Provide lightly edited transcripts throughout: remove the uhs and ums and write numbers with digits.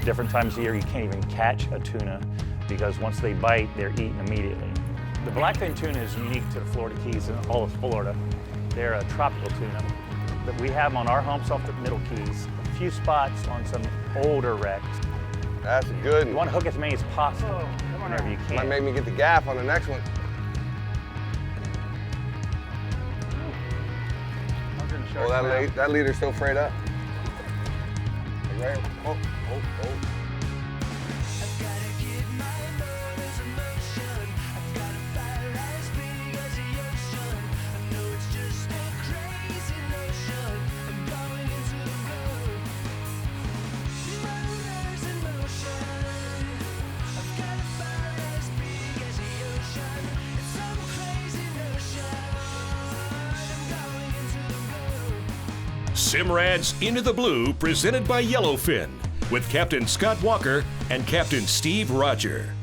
Different times of year you can't even catch a tuna because once they bite, they're eaten immediately. The blackfin tuna is unique to the Florida Keys and all of Florida. They're a tropical tuna. But we have them on our humps off the Middle Keys, a few spots on some older wrecks. That's a good one. You want to hook as many as possible whenever you can. Might make me get the gaff on the next one. Oh, that leader's still frayed up. Right. Oh. Simrad's Into the Blue, presented by Yellowfin, with Captain Scott Walker and Captain Steve Rodger.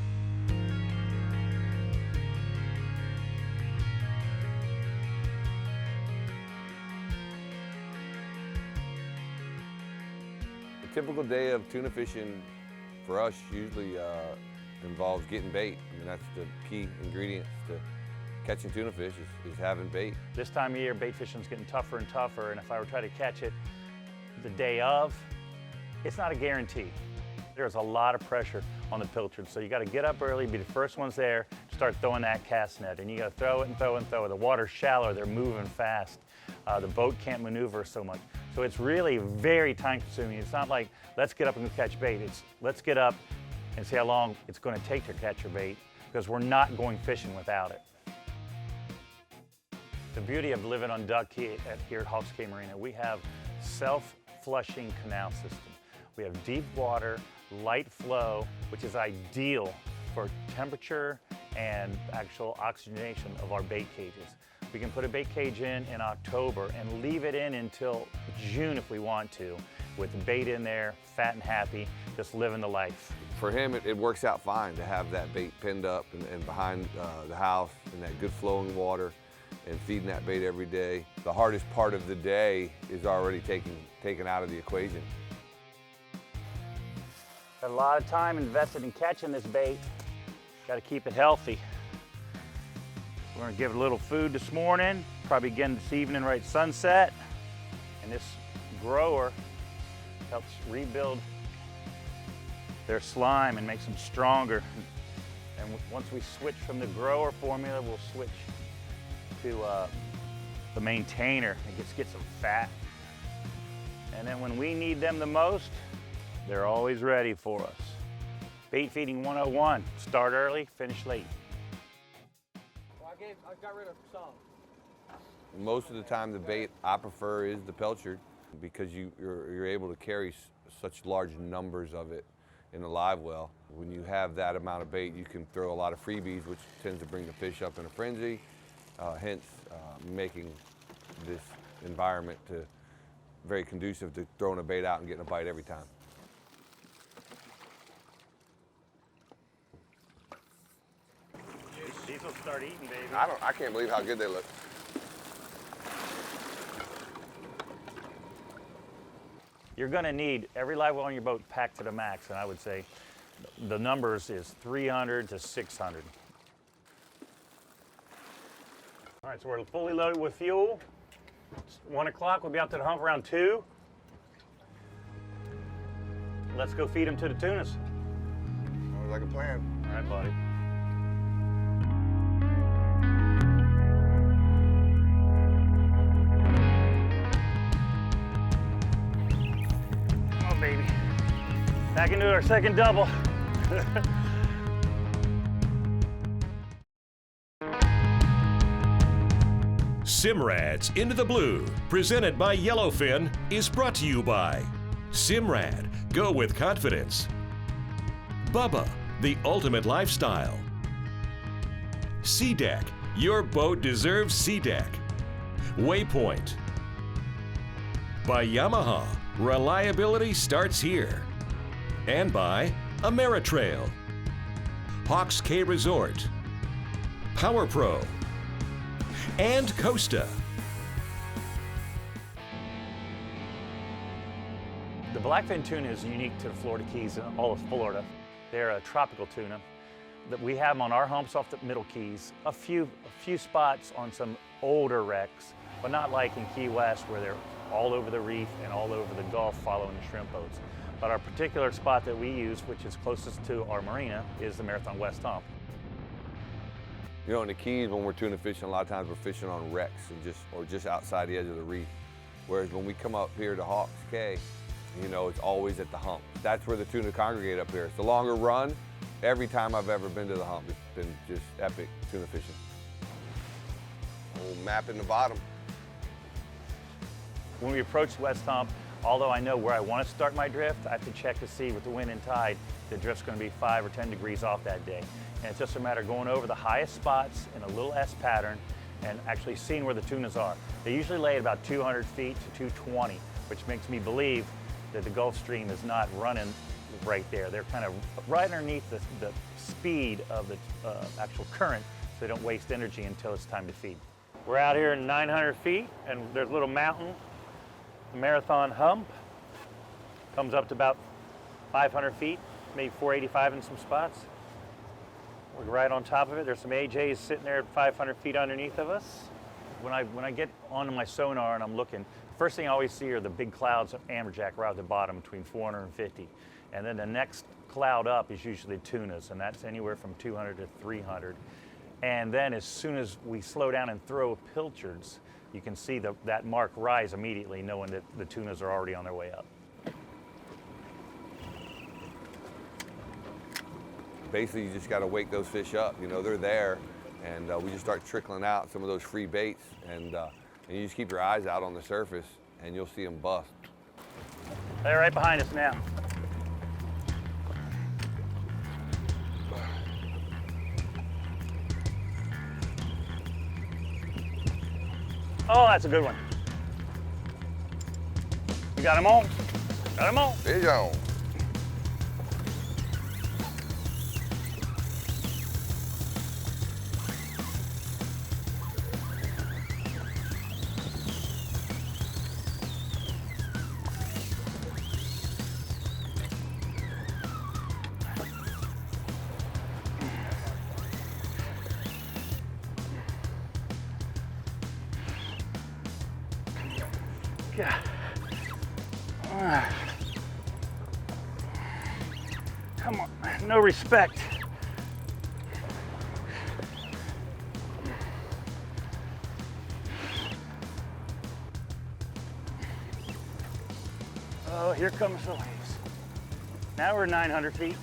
A typical day of tuna fishing for us usually involves getting bait. I mean, that's the key ingredient to catching tuna fish is having bait. This time of year, bait fishing's getting tougher and tougher, and if I were to try to catch it the day of, it's not a guarantee. There's a lot of pressure on the pilchard, so you got to get up early, be the first ones there, start throwing that cast net, and you got to throw it and throw it and throw it. The water's shallow, they're moving fast. The boat can't maneuver so much. So it's really very time consuming. It's not like, let's get up and go catch bait. It's let's get up and see how long it's going to take to catch your bait, because we're not going fishing without it. The beauty of living on Duck Key here at Hawks Cay Marina, we have self-flushing canal system. We have deep water, light flow, which is ideal for temperature and actual oxygenation of our bait cages. We can put a bait cage in October and leave it in until June if we want to, with the bait in there, fat and happy, just living the life. For him, it works out fine to have that bait pinned up and behind the house and that good flowing water and feeding that bait every day. The hardest part of the day is already taken out of the equation. Got a lot of time invested in catching this bait. Got to keep it healthy. We're gonna give it a little food this morning, probably again this evening right at sunset. And this grower helps rebuild their slime and makes them stronger. And once we switch from the grower formula, we'll switch to the maintainer. It gets them fat. And then when we need them the most, they're always ready for us. Bait feeding 101, start early, finish late. Well, I got rid of some. Most of the time the bait I prefer is the pilchard because you're able to carry such large numbers of it in a live well. When you have that amount of bait, you can throw a lot of freebies, which tends to bring the fish up in a frenzy, hence making this environment very conducive to throwing a bait out and getting a bite every time. These will start eating, baby. I can't believe how good they look. You're gonna need every live well on your boat packed to the max, and I would say the numbers is 300 to 600. All right, so we're fully loaded with fuel. It's 1 o'clock, we'll be out to the hump around 2. Let's go feed them to the tunas. Sounds like a plan. All right, buddy. Come on, baby. Back into our second double. Simrad's Into the Blue, presented by Yellowfin, is brought to you by Simrad, go with confidence. Bubba, the ultimate lifestyle. Sea Deck, your boat deserves Sea Deck. Waypoint. By Yamaha, reliability starts here. And by Ameritrail. Hawks Cay Resort. Power Pro. And Costa. The blackfin tuna is unique to the Florida Keys and all of Florida. They're a tropical tuna. That we have them on our humps off the Middle Keys, a few spots on some older wrecks, but not like in Key West where they're all over the reef and all over the Gulf following the shrimp boats. But our particular spot that we use, which is closest to our marina, is the Marathon West hump. You know, in the Keys, when we're tuna fishing, a lot of times we're fishing on wrecks or just outside the edge of the reef. Whereas when we come up here to Hawks Cay, you know, it's always at the hump. That's where the tuna congregate up here. It's a longer run. Every time I've ever been to the hump, it's been just epic tuna fishing. Old map in the bottom. When we approach West Hump, although I know where I want to start my drift, I have to check to see with the wind and tide, the drift's going to be 5 or 10 degrees off that day. And it's just a matter of going over the highest spots in a little S pattern and actually seeing where the tunas are. They usually lay at about 200 feet to 220, which makes me believe that the Gulf Stream is not running right there. They're kind of right underneath the speed of the actual current, so they don't waste energy until it's time to feed. We're out here in 900 feet, and there's a little mountain, the Marathon hump. Comes up to about 500 feet, maybe 485 in some spots. We're right on top of it. There's some AJs sitting there at 500 feet underneath of us. When I get onto my sonar and I'm looking, first thing I always see are the big clouds of amberjack right at the bottom between 450. And then the next cloud up is usually tunas, and that's anywhere from 200 to 300. And then as soon as we slow down and throw pilchards, you can see that mark rise immediately, knowing that the tunas are already on their way up. Basically, you just got to wake those fish up. You know, they're there, and we just start trickling out some of those free baits, and you just keep your eyes out on the surface, and you'll see them bust. They're right behind us now. Oh, that's a good one. You got him on? Got him on? Fish on. Yeah. Come on, no respect. Oh, here comes the waves. Now we're 900 feet.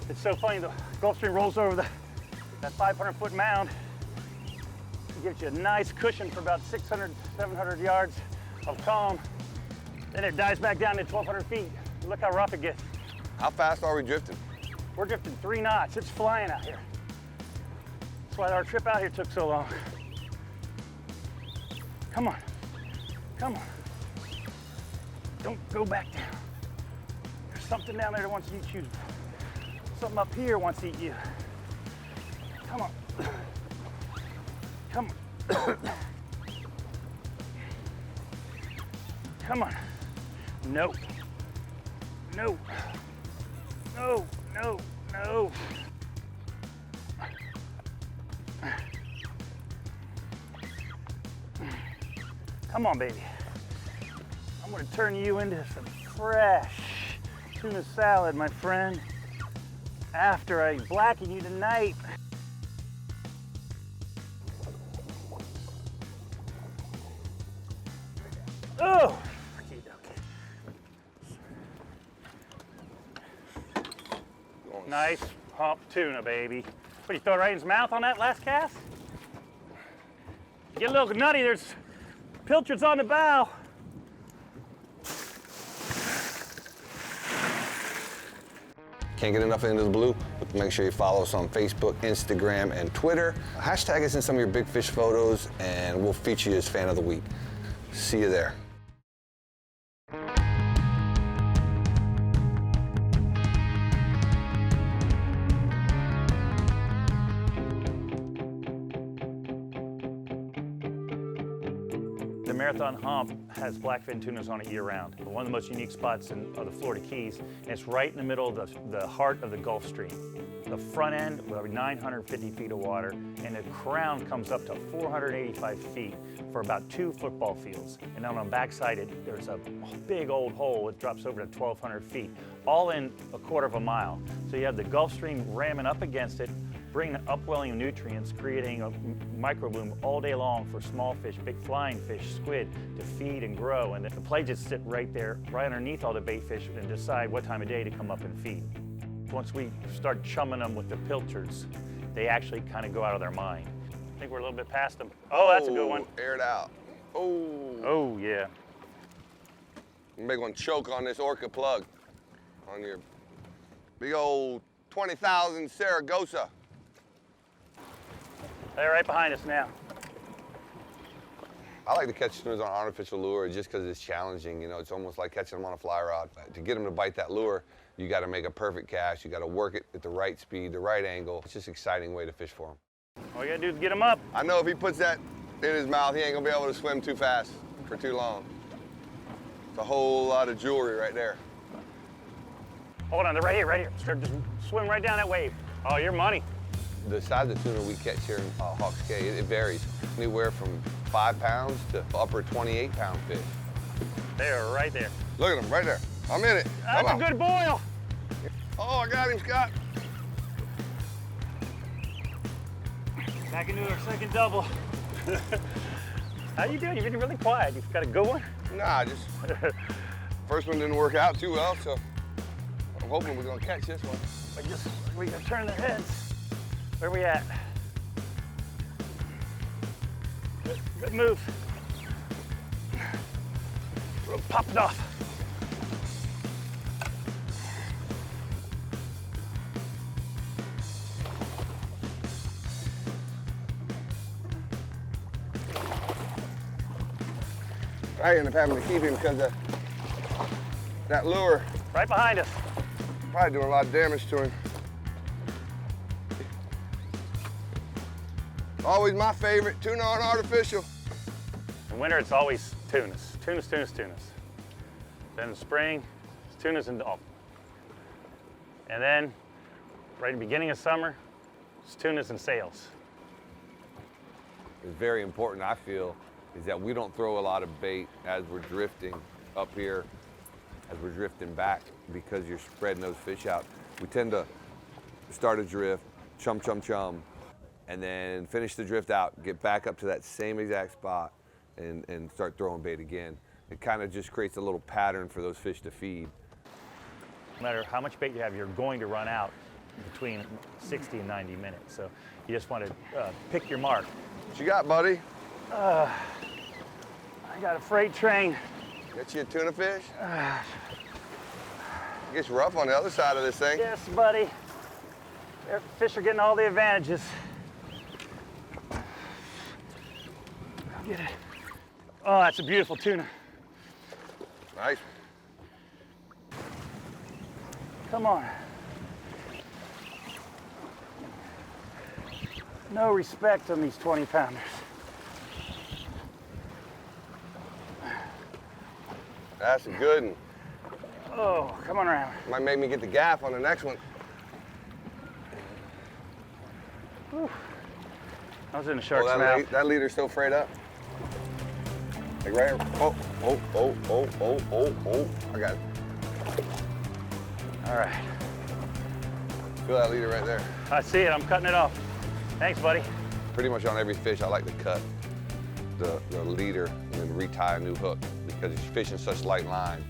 It's so funny, the Gulf Stream rolls over that 500-foot mound. It gives you a nice cushion for about 600, 700 yards of calm. Then it dives back down to 1,200 feet. Look how rough it gets. How fast are we drifting? We're drifting 3 knots. It's flying out here. That's why our trip out here took so long. Come on, come on. Don't go back down. There's something down there that wants to eat you. Something up here wants to eat you. Come on. Come on. Come on. No. No. No, no, no. Come on, baby. I'm gonna turn you into some fresh tuna salad, my friend, after I blacken you tonight. Oh, okay. Nice hump tuna, baby. What, you throw it right in his mouth on that last cast? Get a little nutty, there's pilchards on the bow. Can't get enough Into the Blue, but make sure you follow us on Facebook, Instagram, and Twitter. Hashtag us in some of your big fish photos, and we'll feature you as Fan of the Week. See you there. The the Marathon Hump has blackfin tunas on it year-round. One of the most unique spots of the Florida Keys, and it's right in the middle of the heart of the Gulf Stream. The front end, will have 950 feet of water, and the crown comes up to 485 feet for about 2 football fields. And on the backside, there's a big old hole. It drops over to 1,200 feet, all in a quarter of a mile. So you have the Gulf Stream ramming up against it, bringing the upwelling of nutrients, creating a microbloom all day long for small fish, big flying fish, squid to feed and grow. And the pelagists sit right there, right underneath all the bait fish, and decide what time of day to come up and feed. Once we start chumming them with the pilchards, they actually kind of go out of their mind. I think we're a little bit past them. Oh, that's a good one. Air it out. Oh. Oh, yeah. Big one choke on this orca plug on your big old 20,000 Saragossa. They're right behind us now. I like to catch tunas on artificial lure just because it's challenging. You know, it's almost like catching them on a fly rod. To get them to bite that lure, you got to make a perfect cast. You got to work it at the right speed, the right angle. It's just an exciting way to fish for them. All you got to do is get them up. I know if he puts that in his mouth, he ain't going to be able to swim too fast for too long. It's a whole lot of jewelry right there. Hold on, they're right here, right here. Start just swim right down that wave. Oh, you're money. The size of tuna we catch here in Hawks Cay, it varies. Anywhere from 5 pounds to upper 28-pound fish. They're right there. Look at them, right there. I'm in it. That's a good boil. Oh, I got him, Scott. Back into our second double. How you doing? You've been really quiet. You've got a good one? Nah, just first one didn't work out too well, so I'm hoping we're gonna catch this one. We can turn their heads. Where are we at? Good move. We'll pop it off. I ended up having to keep him because of that lure. Right behind us. Probably doing a lot of damage to him. Always my favorite, tuna on artificial. In winter, it's always tunas. Tunas, tunas, tunas. Then in spring, it's tunas and dolphin. And then, right at the beginning of summer, it's tunas and sails. It's very important, I feel, is that we don't throw a lot of bait as we're drifting up here, as we're drifting back, because you're spreading those fish out. We tend to start a drift, chum, chum, chum, and then finish the drift out, get back up to that same exact spot, and start throwing bait again. It kind of just creates a little pattern for those fish to feed. No matter how much bait you have, you're going to run out between 60 and 90 minutes. So you just want to pick your mark. What you got, buddy? I got a freight train. Got you a tuna fish? It gets rough on the other side of this thing. Yes, buddy. Fish are getting all the advantages. I'll get it. Oh, that's a beautiful tuna. Nice. Come on. No respect on these 20-pounders. That's a good one. Oh, come on around. Might make me get the gaff on the next one. Whew. I was in the shark's mouth. That leader's still frayed up. Like right here. Oh, oh, oh, oh, oh, oh, oh. I got it. All right. Feel that leader right there. I see it. I'm cutting it off. Thanks, buddy. Pretty much on every fish, I like to cut the leader and then retie a new hook, because you're fishing such light line,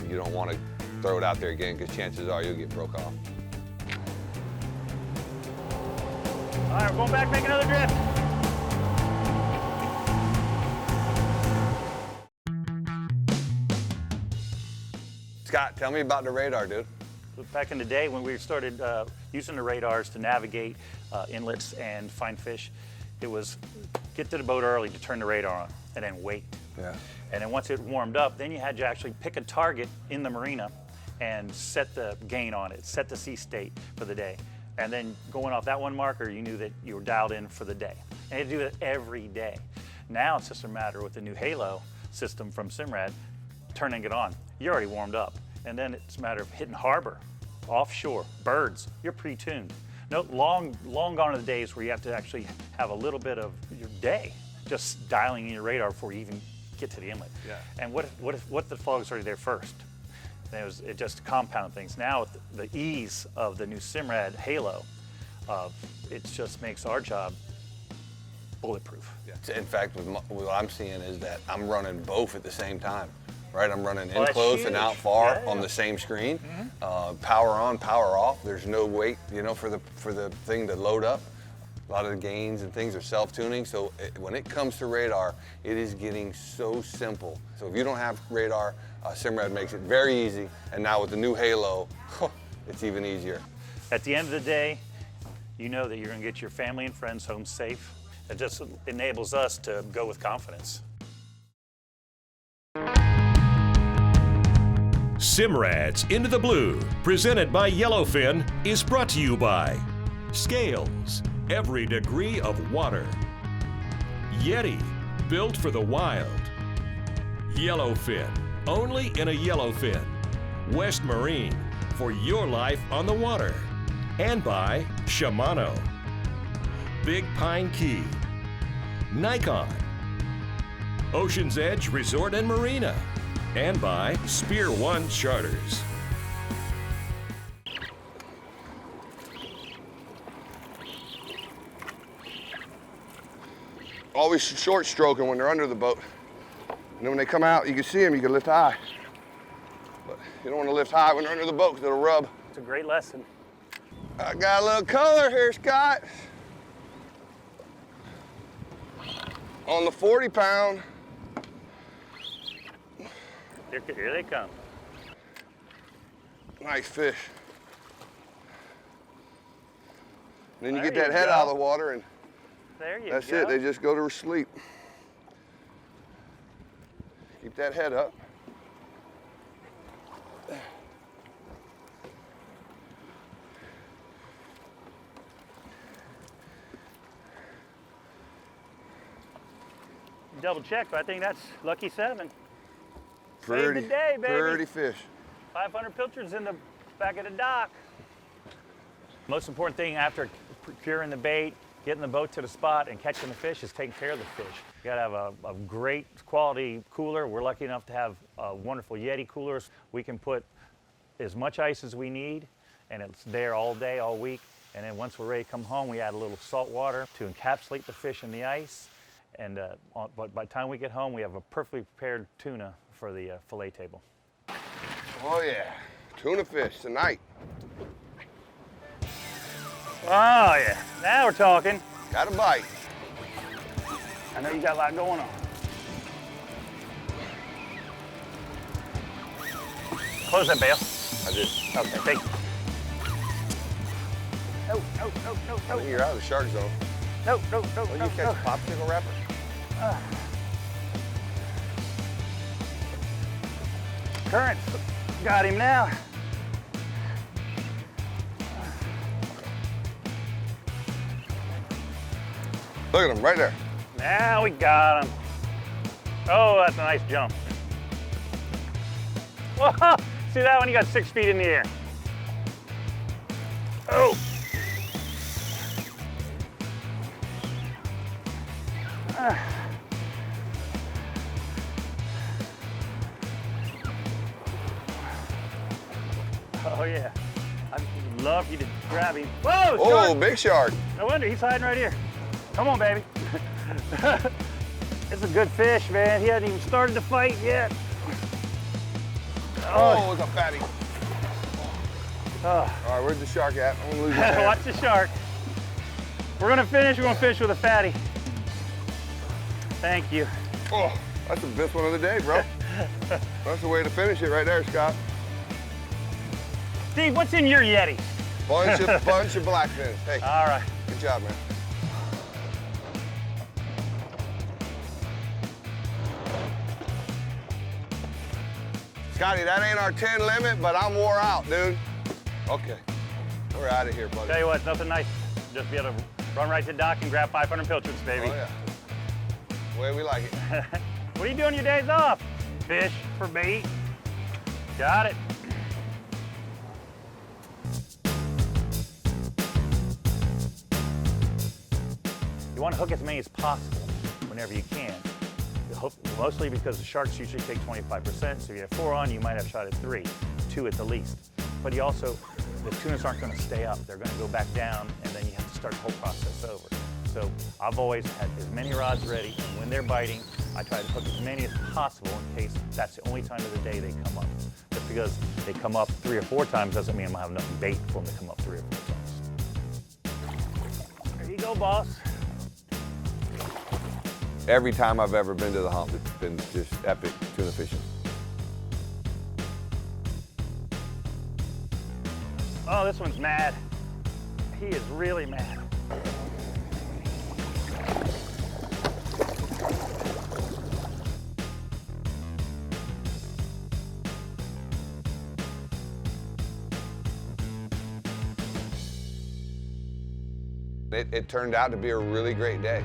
you don't want to throw it out there again, because chances are you'll get broke off. All right, we're going back, make another drift. Scott, tell me about the radar, dude. Back in the day when we started using the radars to navigate inlets and find fish, it was get to the boat early to turn the radar on and then wait. Yeah. And then once it warmed up, then you had to actually pick a target in the marina and set the gain on it, set the sea state for the day. And then going off that one marker, you knew that you were dialed in for the day. And you had to do it every day. Now it's just a matter with the new Halo system from Simrad, turning it on. You're already warmed up. And then it's a matter of hitting harbor, offshore, birds, you're pre-tuned. No, long gone are the days where you have to actually have a little bit of your day just dialing in your radar before you even get to the inlet. Yeah. And what if the fog's already there first? And it just compounded things. Now with the ease of the new Simrad Halo, it just makes our job bulletproof. Yeah. In fact, what I'm seeing is that I'm running both at the same time. Right, I'm running in Well, close and out far yeah. on the same screen. Power on, power off. There's no wait, you know, for the thing to load up. A lot of the gains and things are self-tuning. So when it comes to radar, it is getting so simple. So if you don't have radar, Simrad makes it very easy. And now with the new Halo, it's even easier. At the end of the day, you know that you're going to get your family and friends home safe. It just enables us to go with confidence. Simrad's Into the Blue, presented by Yellowfin, is brought to you by Scales, every degree of water. Yeti, built for the wild. Yellowfin, only in a Yellowfin. West Marine, for your life on the water. And by Shimano. Big Pine Key. Nikon. Ocean's Edge Resort and Marina. And by Spear One Charters. Always short stroking when they're under the boat. And then when they come out, you can see them, you can lift high. But you don't want to lift high when they're under the boat because it'll rub. It's a great lesson. I got a little color here, Scott. On the 40-pound. Here they come. Nice fish. And then you There get that you head go. out of the water and There you that's go. it, they just go to sleep. Keep that head up. Double check, but I think that's lucky 7. Pretty, the day, baby. pretty fish. 500 pilchards in the back of the dock. Most important thing after procuring the bait, getting the boat to the spot and catching the fish is taking care of the fish. You gotta have a great quality cooler. We're lucky enough to have wonderful Yeti coolers. We can put as much ice as we need and it's there all day, all week. And then once we're ready to come home, we add a little salt water to encapsulate the fish in the ice. And but by the time we get home, we have a perfectly prepared tuna for the fillet table. Oh yeah, tuna fish tonight. Oh yeah, now we're talking. Got a bite. I know you got a lot going on. Close that bail. I did. Okay, thank you. No, no, no, no, I no. think you're out of the shark zone. No, no, no, Oh, no, you catch no. a popsicle wrapper? Current. Got him now. Look at him right there. Now we got him. Oh, that's a nice jump. Whoa, see that one? You got 6 feet in the air. Oh. Oh yeah. I'd love you to grab him. Whoa, Oh, shark. big shark. No wonder he's hiding right here. Come on, baby. It's a good fish, man. He hasn't even started to fight yet. Oh, it's a fatty. Oh. All right, where's the shark at? I'm gonna lose his hand. Watch the shark. We're gonna fish with a fatty. Thank you. Oh, that's the best one of the day, bro. That's the way to finish it right there, Scott. Steve, what's in your Yeti? Bunch of blackfins. Hey, All right. good job, man. Scotty, that ain't our 10 limit, but I'm wore out, dude. Okay, we're out of here, buddy. Tell you what, nothing nice. Just be able to run right to the dock and grab 500 pilchards, baby. Oh, yeah. The way we like it. What are you doing your days off? Fish for bait. Got it. You want to hook as many as possible whenever you can. Mostly because the sharks usually take 25%, so if you have 4 on, you might have shot at 3, 2 at the least. But you also, the tunas aren't going to stay up. They're going to go back down, and then you have to start the whole process over. So I've always had as many rods ready, and when they're biting, I try to hook as many as possible in case that's the only time of the day they come up. Just because they come up 3 or 4 times doesn't mean I'm going to have enough bait for them to come up 3 or 4 times. There you go, boss. Every time I've ever been to the hump, it's been just epic tuna fishing. Oh, this one's mad. He is really mad. It turned out to be a really great day.